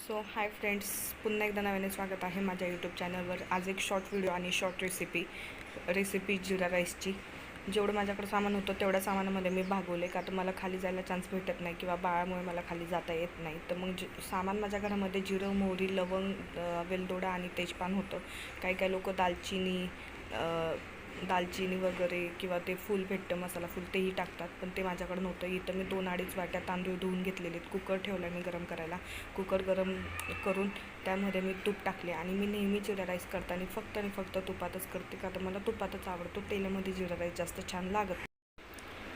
So hi friends, पुन्हा एकदा नव्याने स्वागत आहे माझ्या यूट्यूब चॅनलवर. आज एक शॉर्ट व्हिडिओ आणि शॉर्ट रेसिपी जिरा राईसची. जेवढं माझ्याकडे सामान होतं तेवढ्या सामानामध्ये मी भागवले, का तर मला खाली जायला चान्स भेटत नाही किंवा बाळामुळे मला खाली जाता येत नाही. तर मग सामान माझ्या घरामध्ये जिरं, मोहरी, लवंग, वेलदोडा आणि तेजपान होतं. काही लोक दालचिनी वगैरे किंवा ते फूल भेटतं मसाला फूल तेही टाकतात, पण ते माझ्याकडे नव्हतं. इथं मी 2-2.5 वाट्या तांदूळ धुवून घेतलेले आहेत. कुकर ठेवला मी गरम करायला. कुकर गरम करून त्यामध्ये मी तूप टाकले आणि मी नेहमी जिरा राईस करताना फक्त आणि फक्त तुपातच करते, का तर मला तुपातच आवडतो. तेलामध्ये जिरा राईस जास्त छान लागत.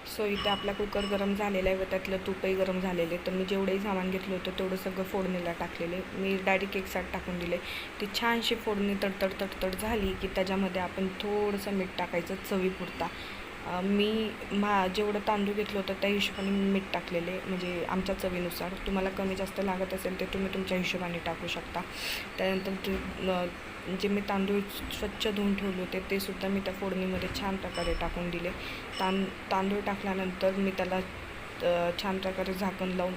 सो इथे आपला कुकर गरम झालेला आहे व त्यातलं तूपही गरम झालेले. तर मी जेवढंही सामान घेतलं होतं तेवढं सगळं फोडणीला टाकलेले. मी डायरेक्ट एकसाथ टाकून दिले. ती छानशी फोडणी तडतड झाली की त्याच्यामध्ये आपण थोडंसं मीठ टाकायचं चवीपुरता. जेवढं तांदूळ घेतलं होतं त्या हिशोबाने मीठ टाकलेले, म्हणजे आमच्या चवीनुसार. तुम्हाला कमी जास्त लागत असेल ते तुम्ही तुमच्या हिशोबाने टाकू शकता. त्यानंतर जे मी तांदूळ स्वच्छ धुवून ठेवले होते ते सुद्धा मी त्या फोडणीमध्ये छान प्रकारे टाकून दिले. तांदूळ टाकल्यानंतर मी त्याला छान प्रकारे झाकण लावून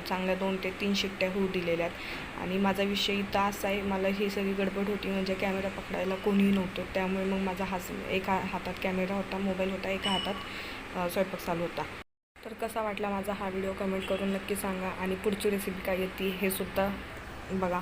चांगल्या 2 ते 3 शिट्ट्या होऊ दिलेल्या आहेत. आणि माझा विषय इथं असा आहे, मला ही सगळी गडबड होती म्हणजे कॅमेरा पकडायला कोणीही नव्हतं. त्यामुळे मग माझा एका हातात कॅमेरा होता, मोबाईल होता, एका हातात स्वयंपाक चालू होता. तर कसा वाटला माझा हा व्हिडिओ कमेंट करून नक्की सांगा आणि पुढची रेसिपी काय येते हे सुद्धा बघा.